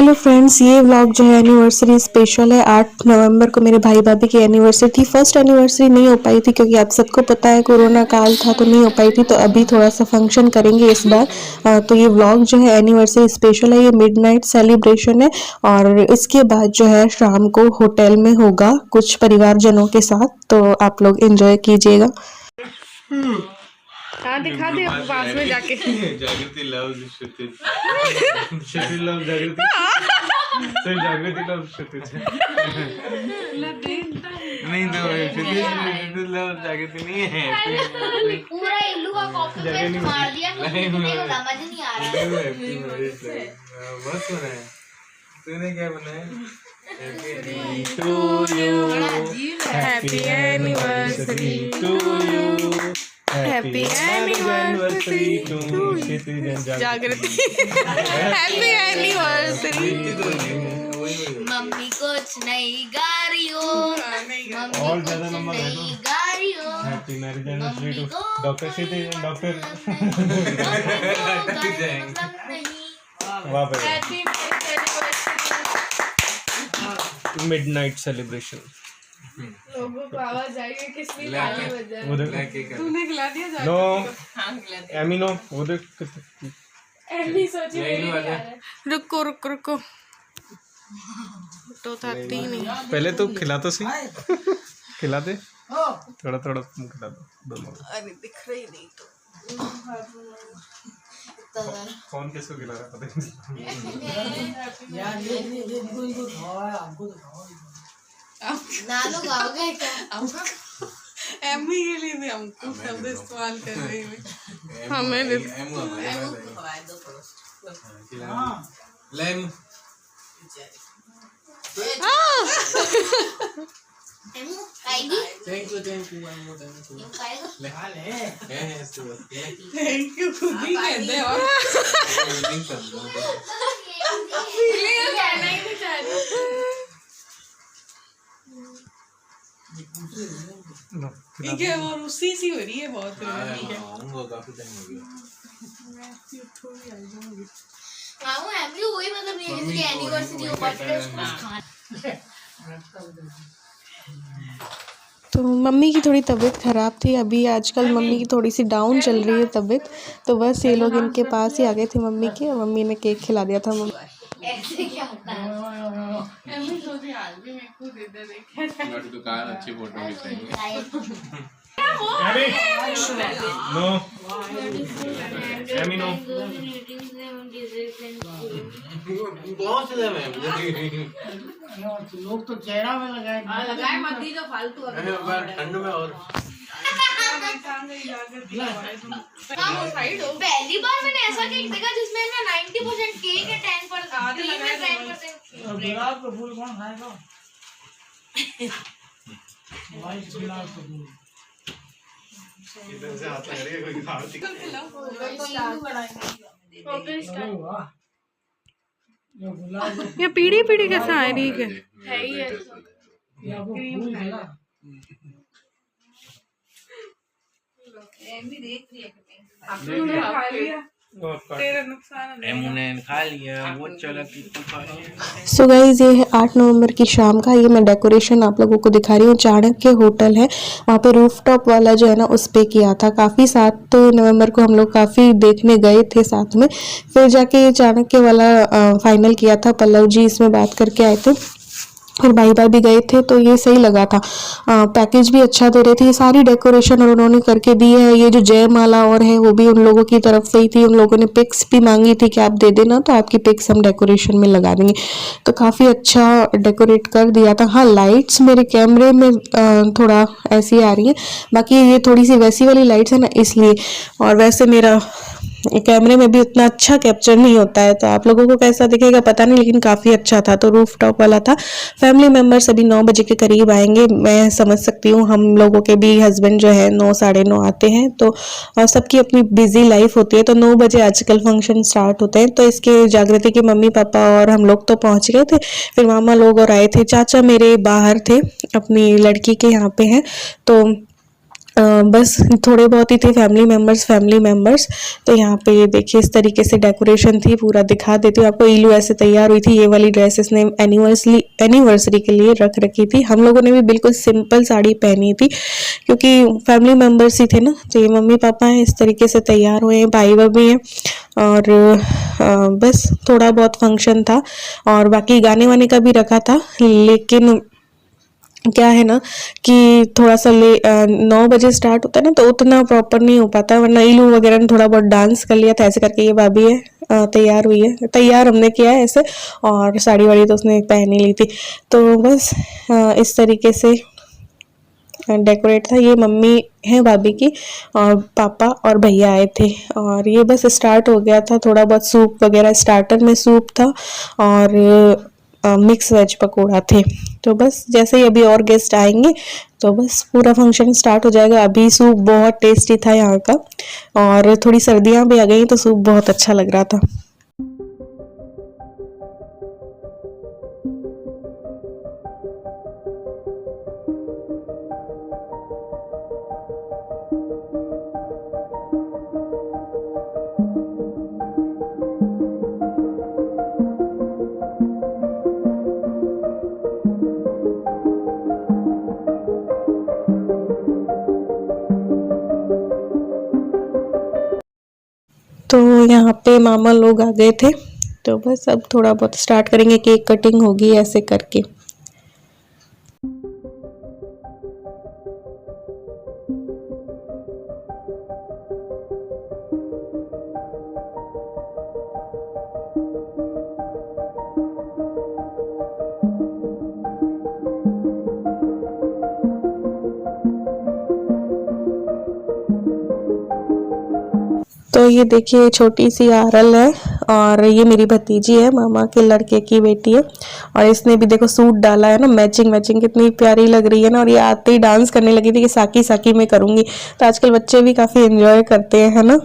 Hello friends, ये vlog जो है एनिवर्सरी स्पेशल है। 8 नवंबर को मेरे भाई भाभी की एनिवर्सरी थी। फर्स्ट एनिवर्सरी नहीं हो पाई थी क्योंकि आप सबको पता है कोरोना काल था तो नहीं हो पाई थी। तो अभी थोड़ा सा फंक्शन करेंगे इस बार। तो ये व्लॉग जो है एनिवर्सरी स्पेशल है, ये मिडनाइट सेलिब्रेशन है। और इसके बाद जो है शाम को होटल में होगा कुछ परिवारजनों के साथ, तो आप लोग एंजॉय कीजिएगा। हाँ दिखा दे पास में जाके। जागृति लव श्रुति श्रुति लव जागृति सर जागृति लव श्रुति नहीं तो श्रुति लव जागृति नहीं है। पूरा इल्लू का कॉपी मार दिया, मुझे समझ नहीं आ रहा है। बस हो रहा है। तूने क्या बनाया? Happy anniversary to you, happy anniversary to Jagriti, happy anniversary. Mummy कुछ नहीं गा रही हो, और ज्यादा नंबर नहीं गा रही हो। Happy marriage anniversary to doctor Shruti doctor वाह भाई। मिडनाइट सेलिब्रेशन लोगों को आवाज आएगी किसने ताली बजाई। उधर तूने खिला दिया जाके? नो एमी नो उधर एमी सोची मेरी खा रहा है। रुको रुको रुको, तो था तीन ही। पहले तो खिला तो सही खिला दे, थोड़ा थोड़ा तुम खिला दो दोनों। अरे दिख रही नहीं तो कौन किसको खिला रहा पता नहीं। ना लोग आओगे क्या? एमी के लिए भी हमको शब्द इस्तेमाल कर रही है। हमें थैंक यू थैंक यू खुद ही कहते हैं और कहना ही नहीं चाहते। ठीक है, और उसी सी हो रही है बहुत। हाँ एमी वही मतलब नहीं है, इसकी एनिवर्सरी हो बर्थडे उसको खाना। तो मम्मी की थोड़ी तबीयत ख़राब थी, अभी आजकल मम्मी की थोड़ी सी डाउन चल रही है तबीयत। तो बस ये लोग इनके पास ही आ गए थे मम्मी के, और मम्मी ने केक खिला दिया था। ऐसे क्या होता है? एमी सोची आज भी मेरे को दे दे देखे दुकान अच्छी फोटो खिंचाएंगे। नो एमी नो बहुत से लोग तो चेहरा में लगाए मत दी तो फालतू। ठंड में और पहली बार मैंने ऐसा केक देखा जिसमें ना 90% केक है, 10% गुलाब का फूल कौन खाएगा? वाइट गुलाब का फूल इधर से हाथ लग रही है कोई खाती। जो गुलाब ये पीढ़ी पीढ़ी कैसा आ रही है? या वो फूल है ना, तेरा नुकसान है। खा लिया वो चला। सो गाइज, ये है 8 नवंबर की शाम का। ये मैं डेकोरेशन आप लोगों को दिखा रही हूँ। चाणक्य होटल है वहाँ पे, रूफटॉप वाला जो है ना उस पे किया था। काफ़ी 7 नवंबर को हम लोग काफ़ी देखने गए थे साथ में, फिर जाके चाणक्य वाला फाइनल किया था। पल्लव जी इसमें बात करके आए थे और भाई भाई भी गए थे, तो ये सही लगा था। पैकेज भी अच्छा दे रहे थे। ये सारी डेकोरेशन और उन्होंने करके दी है। ये जो जयमाला और है वो भी उन लोगों की तरफ से ही थी। उन लोगों ने पिक्स भी मांगी थी कि आप दे देना तो आपकी पिक्स हम डेकोरेशन में लगा देंगे। तो काफ़ी अच्छा डेकोरेट कर दिया था। हाँ, लाइट्स मेरे कैमरे में थोड़ा ऐसी आ रही है, बाकी ये थोड़ी सी वैसी वाली लाइट्स है ना इसलिए। और वैसे मेरा कैमरे में भी उतना अच्छा कैप्चर नहीं होता है, तो आप लोगों को कैसा दिखेगा पता नहीं, लेकिन काफ़ी अच्छा था। तो रूफ टॉप वाला था। फैमिली मेम्बर्स अभी 9 बजे के करीब आएंगे। मैं समझ सकती हूँ, हम लोगों के भी हस्बैंड जो है 9 साढ़े 9 आते हैं, तो सबकी अपनी बिजी लाइफ होती है। तो 9 बजे आजकल फंक्शन स्टार्ट होते हैं। तो इसके जागृति के मम्मी पापा और हम लोग तो पहुँच गए थे, फिर मामा लोग और आए थे। चाचा मेरे बाहर थे, अपनी लड़की के यहाँ पे हैं। तो बस थोड़े बहुत ही थे फैमिली मेम्बर्स। तो यहाँ पे देखिए इस तरीके से डेकोरेशन थी, पूरा दिखा देती हूँ आपको। ईलू ऐसे तैयार हुई थी, ये वाली ड्रेस इसने एनिवर्सरी के लिए रख रखी थी। हम लोगों ने भी बिल्कुल सिंपल साड़ी पहनी थी क्योंकि फैमिली मेम्बर्स ही थे ना। तो ये मम्मी पापा हैं, इस तरीके से तैयार हुए हैं, भाई भाभी हैं। और बस थोड़ा बहुत फंक्शन था और बाकी गाने वाने का भी रखा था, लेकिन क्या है ना कि थोड़ा सा 9 बजे स्टार्ट होता है ना, तो उतना प्रॉपर नहीं हो पाता, वरना ईलू वगैरह ने थोड़ा बहुत डांस कर लिया था। ऐसे करके ये भाभी है तैयार हुई है, तैयार हमने किया है ऐसे, और साड़ी वाड़ी तो उसने पहन ही ली थी। तो बस इस तरीके से डेकोरेट था। ये मम्मी है भाभी की, और पापा और भैया आए थे, और ये बस स्टार्ट हो गया था। थोड़ा बहुत सूप वगैरह, स्टार्टर में सूप था और मिक्स वेज पकोड़ा थे। तो बस जैसे ही अभी और गेस्ट आएंगे तो बस पूरा फंक्शन स्टार्ट हो जाएगा। अभी सूप बहुत टेस्टी था यहाँ का, और थोड़ी सर्दियाँ भी आ गई तो सूप बहुत अच्छा लग रहा था। तो यहाँ पे मामा लोग आ गए थे, तो बस अब थोड़ा बहुत स्टार्ट करेंगे, केक कटिंग होगी ऐसे करके। तो ये देखिए छोटी सी आरल है, और ये मेरी भतीजी है, मामा के लड़के की बेटी है। और इसने भी देखो सूट डाला है ना, मैचिंग मैचिंग, कितनी प्यारी लग रही है ना। और ये आते ही डांस करने लगी थी कि साकी साकी मैं करूँगी। तो आजकल बच्चे भी काफ़ी एंजॉय करते हैं, है ना।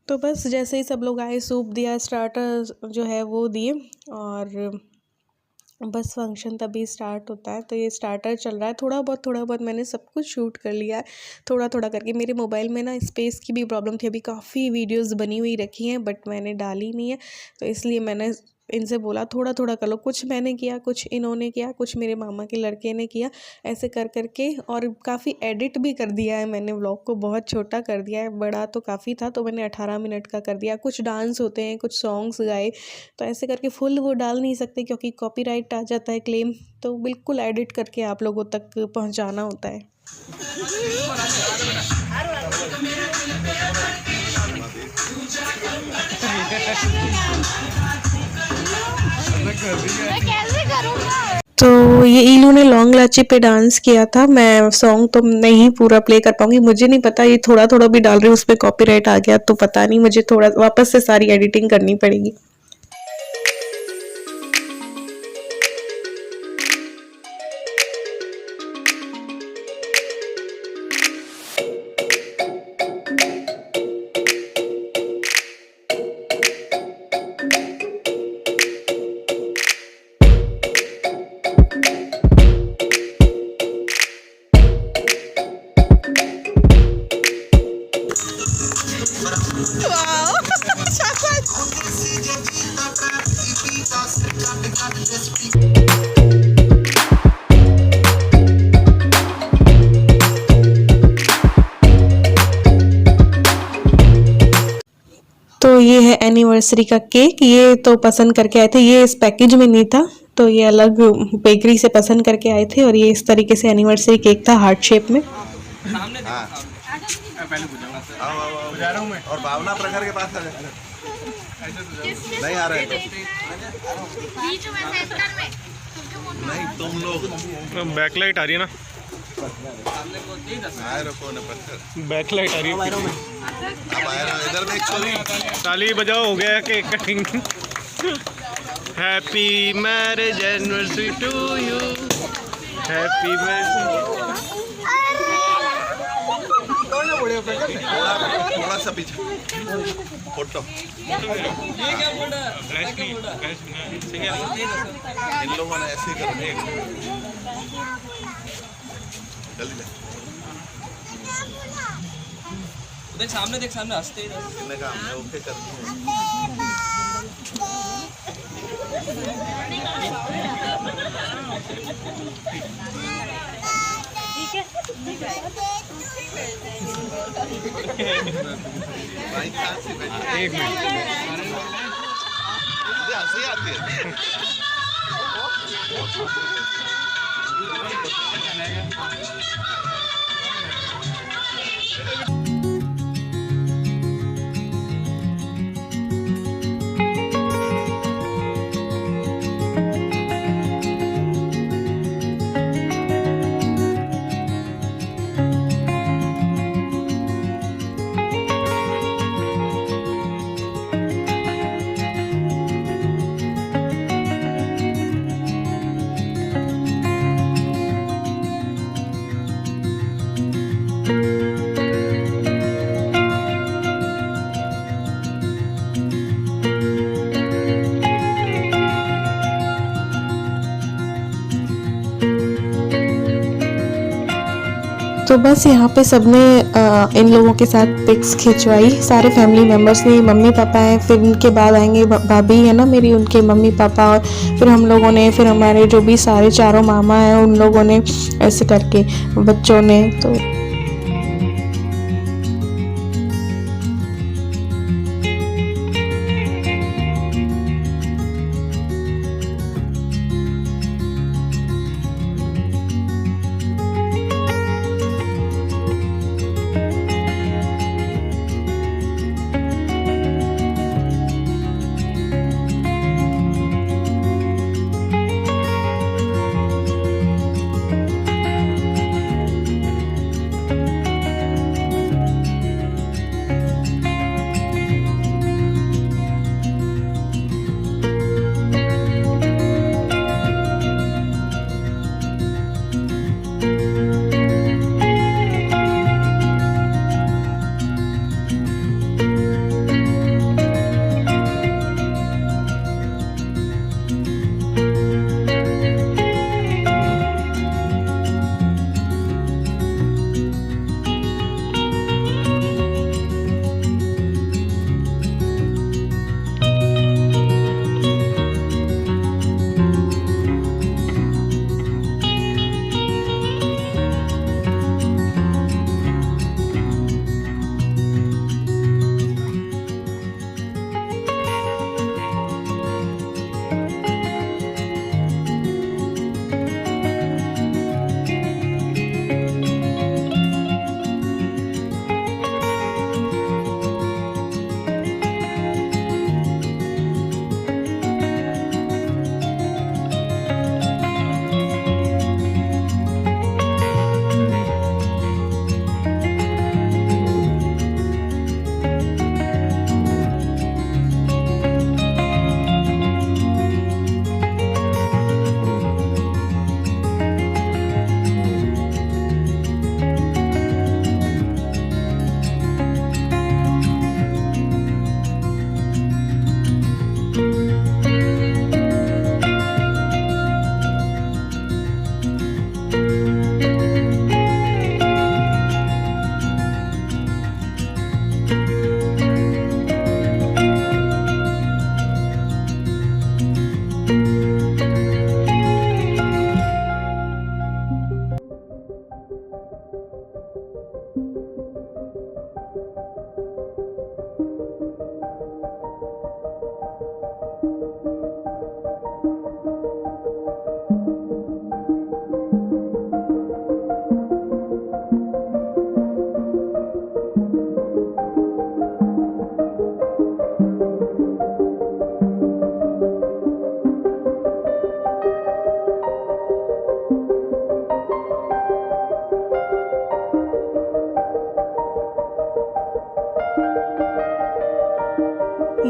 तो बस जैसे ही सब लोग आए, सूप दिया, स्टार्टर जो है वो दिए, और बस फंक्शन तभी स्टार्ट होता है। तो ये स्टार्टर चल रहा है, थोड़ा बहुत मैंने सब कुछ शूट कर लिया है, थोड़ा थोड़ा करके। मेरे मोबाइल में ना स्पेस की भी प्रॉब्लम थी, अभी काफ़ी वीडियोस बनी हुई रखी हैं बट मैंने डाली नहीं है, तो इसलिए मैंने इनसे बोला थोड़ा थोड़ा कर लो। कुछ मैंने किया, कुछ इन्होंने किया, कुछ मेरे मामा के लड़के ने किया, ऐसे कर करके। और काफ़ी एडिट भी कर दिया है मैंने, व्लॉग को बहुत छोटा कर दिया है, बड़ा तो काफ़ी था तो मैंने 18 मिनट का कर दिया। कुछ डांस होते हैं, कुछ सॉन्ग्स गाए, तो ऐसे करके फुल वो डाल नहीं सकते क्योंकि कॉपीराइट आ जाता है क्लेम, तो बिल्कुल एडिट करके आप लोगों तक पहुंचाना होता है। मैं कैसे करूँगा? तो ये ईलू ने लॉन्ग लाची पे डांस किया था। मैं सॉन्ग तो नहीं पूरा प्ले कर पाऊंगी, मुझे नहीं पता, ये थोड़ा थोड़ा भी डाल रही हूँ, उस पर कॉपीराइट आ गया तो पता नहीं, मुझे थोड़ा वापस से सारी एडिटिंग करनी पड़ेगी। एनिवर्सरी का केक। ये तो पसंद करके आए थे, ये इस पैकेज में नहीं था, तो ये अलग बेकरी से पसंद करके आए थे। और ये इस तरीके से एनिवर्सरी केक था हार्ट शेप में। और भावना प्रखर के पास आ जाए। नहीं आ रहे बीच में सेंटर में नहीं तुम लोग बैकलाइट आ रही है ना, आए रखो न पत्थर। बैकलाइट आ रही है। अब आए रहो इधर देख छोरी। ताली बजाओ, हो गया cake cutting. Happy marriage anniversary to you, happy marriage. थोड़ा सा पीछे फोटो। इन लोगों ने ऐसे ही कर दिया। जल्दी ले। देख सामने हंसते ही इन्हें काम है ओके कर दिया। भाई कहाँ से बैठे? एक मिनट, मुझे हंसी आती है। तो बस यहाँ पे सबने इन लोगों के साथ पिक्स खिंचवाई, सारे फैमिली मेम्बर्स ने। मम्मी पापा हैं, फिर उनके बाद आएंगे भाभी है ना मेरी, उनके मम्मी पापा, और फिर हम लोगों ने, फिर हमारे जो भी सारे चारों मामा हैं उन लोगों ने, ऐसे करके बच्चों ने। तो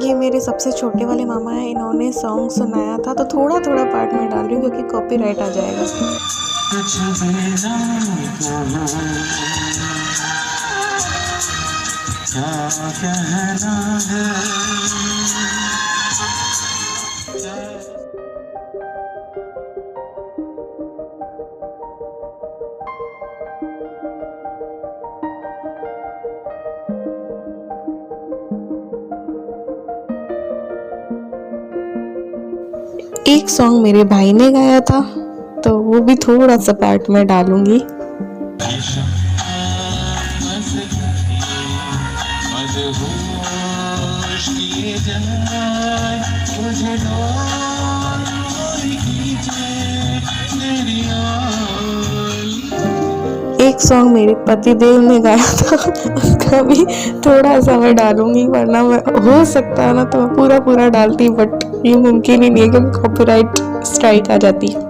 ये मेरे सबसे छोटे वाले मामा हैं, इन्होंने सॉन्ग सुनाया था तो थोड़ा थोड़ा पार्ट में डाल रही हूँ क्योंकि कॉपीराइट आ जाएगा। एक सॉन्ग मेरे भाई ने गाया था तो वो भी थोड़ा सा पार्ट में डालूंगी। एक सॉन्ग मेरे पतिदेव ने गाया था उसका भी थोड़ा सा मैं डालूंगी, वरना मैं हो सकता है ना तो मैं पूरा पूरा डालती, बट ये मुमकिन ही नहीं है क्योंकि कॉपीराइट स्ट्राइक आ जाती है।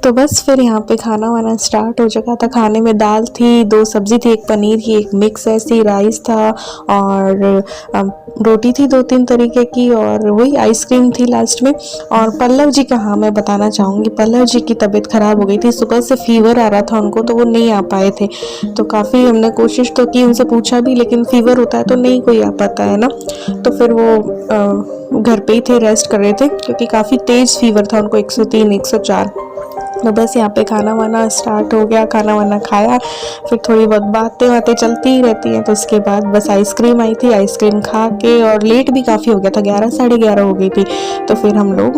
तो बस फिर यहाँ पे खाना वाना स्टार्ट हो चुका था। खाने में दाल थी, 2 सब्जी थी, एक पनीर की, एक मिक्स ऐसी, राइस था और रोटी थी 2-3 तरीके की और वही आइसक्रीम थी लास्ट में। और पल्लव जी का, हाँ मैं बताना चाहूँगी, पल्लव जी की तबीयत ख़राब हो गई थी, सुबह से फीवर आ रहा था उनको तो वो नहीं आ पाए थे। तो काफ़ी हमने कोशिश तो की, उनसे पूछा भी, लेकिन फीवर होता है तो नहीं कोई आ पाता है ना। तो फिर वो घर पे ही थे, रेस्ट कर रहे थे क्योंकि काफ़ी तेज़ फीवर था उनको, 103 104। तो बस यहाँ पे खाना वाना स्टार्ट हो गया, खाना वाना खाया, फिर थोड़ी बहुत बातें चलती ही रहती हैं। तो उसके बाद बस आइसक्रीम आई थी, आइसक्रीम खा के, और लेट भी काफ़ी हो गया था, 11 साढ़े 11 हो गई थी। तो फिर हम लोग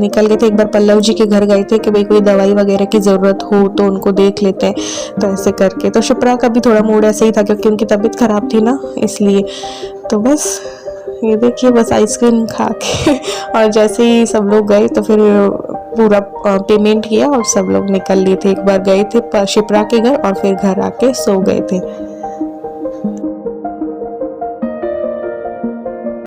निकल गए थे, एक बार पल्लव जी के घर गए थे कि भाई कोई दवाई वगैरह की ज़रूरत हो तो उनको देख लेते हैं। तो ऐसे करके तो शिप्रा का भी थोड़ा मूड ऐसे ही था क्योंकि उनकी तबीयत ख़राब थी ना, इसलिए। तो बस ये देखिए, बस आइसक्रीम खा के और जैसे ही सब लोग गए तो फिर पूरा पेमेंट किया और सब लोग निकल लिए थे। एक बार गए थे शिप्रा के घर और फिर घर आके सो गए थे।